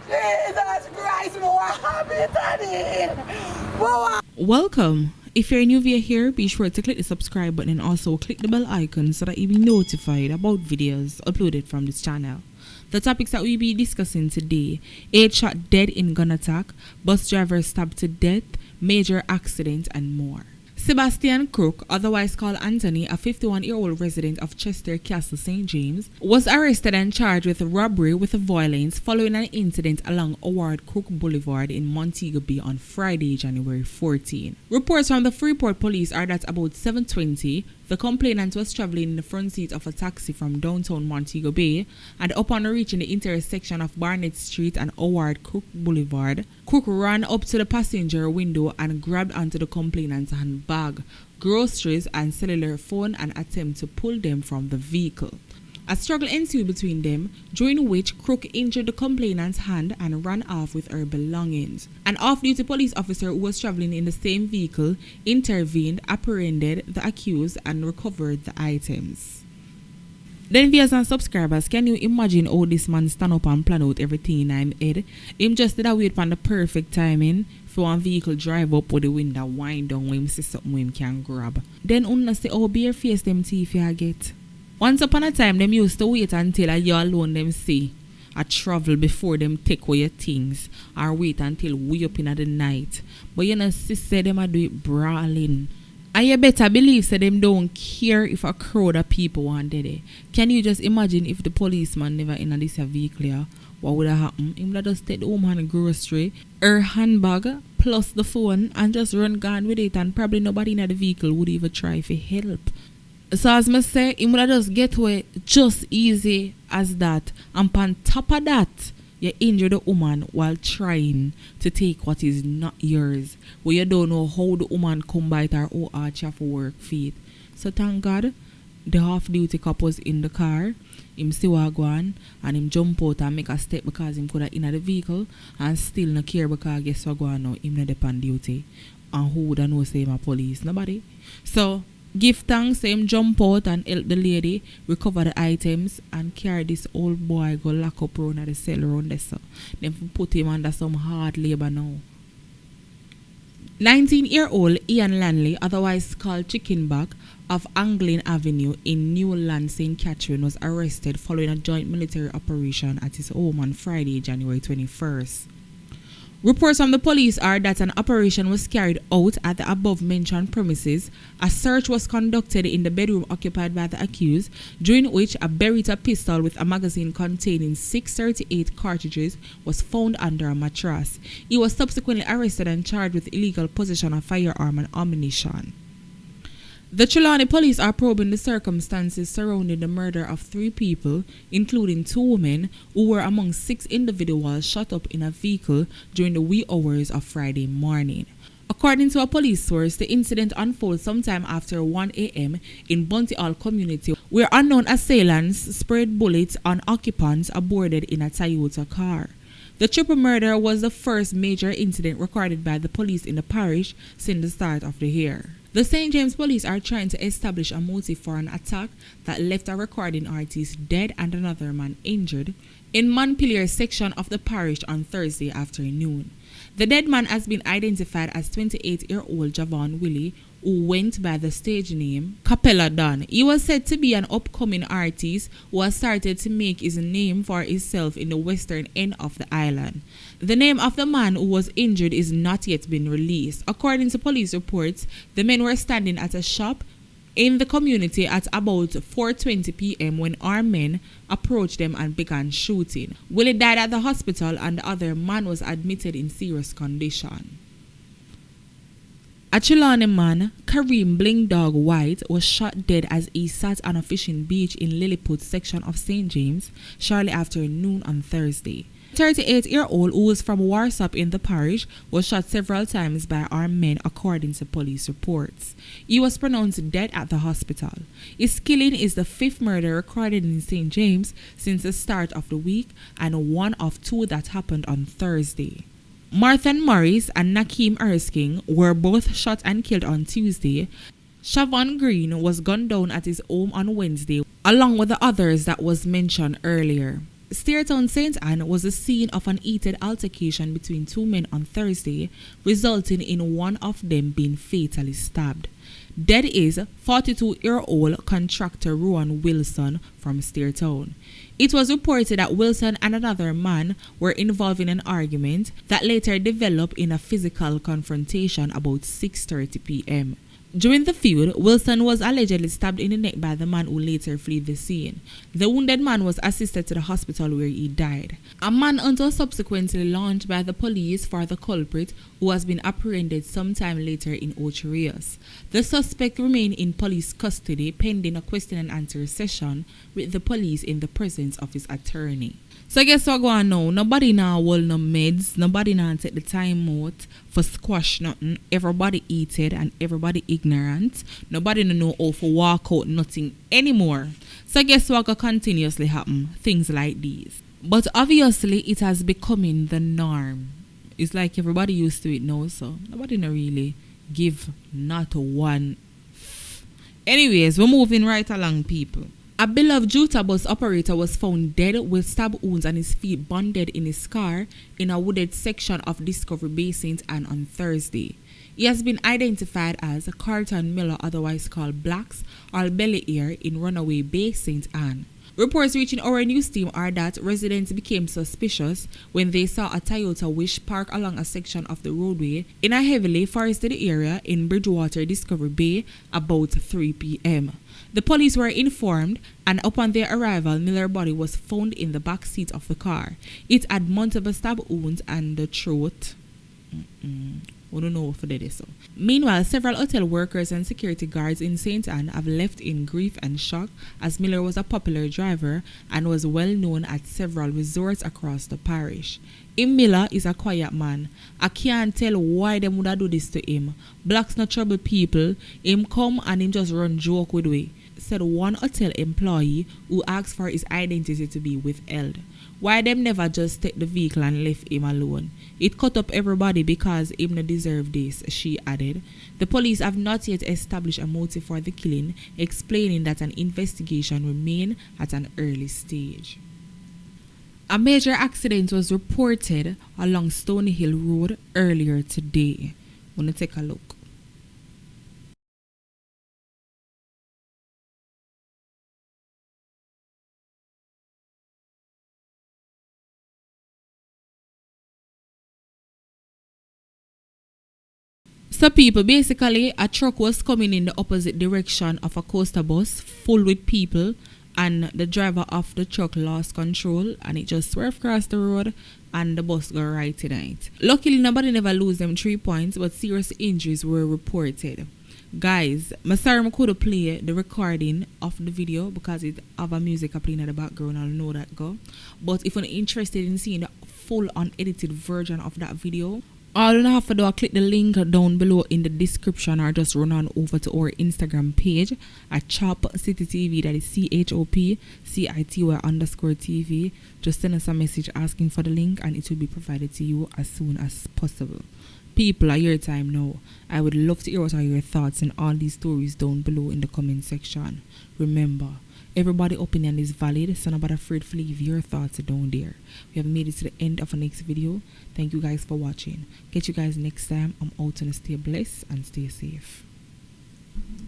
Jesus Christ, what happened? Welcome. If you're new via here, be sure to click the subscribe button and also click the bell icon so that you'll be notified about videos uploaded from this channel. The topics that we'll be discussing today: 8 shot dead in gun attack, bus driver stabbed to death, major accident, and more. Sebastian Crook, otherwise called Anthony, a 51-year-old resident of Chester Castle, St. James, was arrested and charged with robbery with violence following an incident along Howard Crook Boulevard in Montego Bay on Friday, January 14. Reports from the Freeport police are that about 7:20, the complainant was traveling in the front seat of a taxi from downtown Montego Bay, and upon reaching the intersection of Barnett Street and Howard Crook Boulevard, Crook ran up to the passenger window and grabbed onto the complainant's handbag, groceries, and cellular phone and attempted to pull them from the vehicle. A struggle ensued between them, during which Crook injured the complainant's hand and ran off with her belongings. An off-duty police officer who was traveling in the same vehicle intervened, apprehended the accused, and recovered the items. Then viewers and subscribers, can you imagine how this man stand up and plan out everything in him head? Him just did a wait for the perfect timing for one vehicle drive up with the window wind down when him see something him can grab. Then unna say how bare face them teeth you get. Once upon a time, them used to wait until you alone them see a travel before them take away your things, or wait until way up in the night. But you know, sister, them a do it brawling. And you better believe so them don't care if a crowd of people want dead. Can you just imagine if the policeman never in this vehicle? What would have happened? He would just take the woman grocery, her handbag, plus the phone, and just run gone with it, and probably nobody in the vehicle would even try for help. So as I say, he would just get away just easy as that. And on top of that, you injure the woman while trying to take what is not yours. Where you don't know how the woman come by it or how hard she have to work feet. So thank God, the half-duty cop was in the car. Him see what go on, and him jump out and make a step because him could have in the vehicle and still not care because guess what go on now, him not on duty. And who would know say him a police? Nobody. So give thanks, him jump out and help the lady recover the items and carry this old boy go lock up around the cell around there. So then put him under some hard labor now. 19-year-old Ian Lanley, otherwise called Chickenback, of Anglin Avenue in Newland, St. Catherine, was arrested following a joint military operation at his home on Friday, January 21st. Reports from the police are that an operation was carried out at the above-mentioned premises. A search was conducted in the bedroom occupied by the accused, during which a Beretta pistol with a magazine containing 638 cartridges was found under a mattress. He was subsequently arrested and charged with illegal possession of firearm and ammunition. The Trelawney police are probing the circumstances surrounding the murder of 3 people, including 2 women, who were among 6 individuals shot up in a vehicle during the wee hours of Friday morning. According to a police source, the incident unfolded sometime after 1 a.m. in Bunty Hall community, where unknown assailants sprayed bullets on occupants aboarded in a Toyota car. The triple murder was the first major incident recorded by the police in the parish since the start of the year. The St. James police are trying to establish a motive for an attack that left a recording artist dead and another man injured in Montpelier section of the parish on Thursday afternoon. The dead man has been identified as 28-year-old Javon Willie, who went by the stage name Capella Don. He was said to be an upcoming artist who has started to make his name for himself in the western end of the island. The name of the man who was injured is not yet been released. According to police reports, the men were standing at a shop in the community at about 4:20 p.m. when armed men approached them and began shooting. Willie died at the hospital and the other man was admitted in serious condition. A Trelawney man, Kareem Bling Dog White, was shot dead as he sat on a fishing beach in Lilliput section of St. James shortly after noon on Thursday. 38-year-old who was from Warsop in the parish was shot several times by armed men according to police reports. He was pronounced dead at the hospital. His killing is the 5th murder recorded in St. James since the start of the week and one of 2 that happened on Thursday. Martha Morris and Nakeem Erskine were both shot and killed on Tuesday. Shavon Green was gunned down at his home on Wednesday, along with the others that was mentioned earlier. Steertown St. Anne was the scene of an heated altercation between two men on Thursday, resulting in one of them being fatally stabbed. Dead is 42-year-old contractor Rowan Wilson from Steertown. It was reported that Wilson and another man were involved in an argument that later developed in a physical confrontation about 6:30 p.m. During the feud, Wilson was allegedly stabbed in the neck by the man who later fled the scene. The wounded man was assisted to the hospital where he died. A manhunt was subsequently launched by the police for the culprit, who has been apprehended sometime later in Ocho Rios. The suspect remained in police custody pending a question and answer session with the police in the presence of his attorney. So guess what going on now? Nobody now hold no meds. Nobody now take the time out for squash nothing. Everybody eated and everybody ignorant. Nobody no know how to walk out nothing anymore. So guess what going continuously happen? Things like these. But obviously it has becoming the norm. It's like everybody used to it now, so nobody no really give not one. Anyways, we're moving right along, people. A beloved Juta bus operator was found dead with stab wounds and his feet bonded in his car in a wooded section of Discovery Bay St. Anne on Thursday. He has been identified as Carlton Miller, otherwise called Blacks, or Belly Air in Runaway Bay St. Anne. Reports reaching our news team are that residents became suspicious when they saw a Toyota Wish parked along a section of the roadway in a heavily forested area in Bridgewater, Discovery Bay about 3 p.m. The police were informed, and upon their arrival, Miller's body was found in the back seat of the car. It had multiple stab wounds and the throat. We don't know for this. So. Meanwhile, several hotel workers and security guards in St. Anne have left in grief and shock, as Miller was a popular driver and was well known at several resorts across the parish. Miller is a quiet man. I can't tell why them would do this to him. Blacks not trouble people. Him come and him just run joke with we, said one hotel employee who asked for his identity to be withheld. Why them never just take the vehicle and left him alone? It cut up everybody because him no deserve this, she added. The police have not yet established a motive for the killing, explaining that an investigation remains at an early stage. A major accident was reported along Stony Hill Road earlier today. Wanna take a look. So people, basically a truck was coming in the opposite direction of a coaster bus full with people, and the driver of the truck lost control and it just swerved across the road and the bus got right in it. Luckily nobody never lose them 3 points, but serious injuries were reported. Guys, I'm sorry I couldn't play the recording of the video because it have a music playing in the background. I'll know that go. But if you're interested in seeing the full unedited version of that video, all you have to do is click the link down below in the description, or just run on over to our Instagram page at Chop City TV. That is CHOPCITY_TV. Just send us a message asking for the link and it will be provided to you as soon as possible. People, at your time now. I would love to hear what are your thoughts on all these stories down below in the comment section. Remember, everybody's opinion is valid, so nobody afraid to leave your thoughts down there. We have made it to the end of the next video. Thank you guys for watching. Catch you guys next time. I'm out, and stay blessed and stay safe.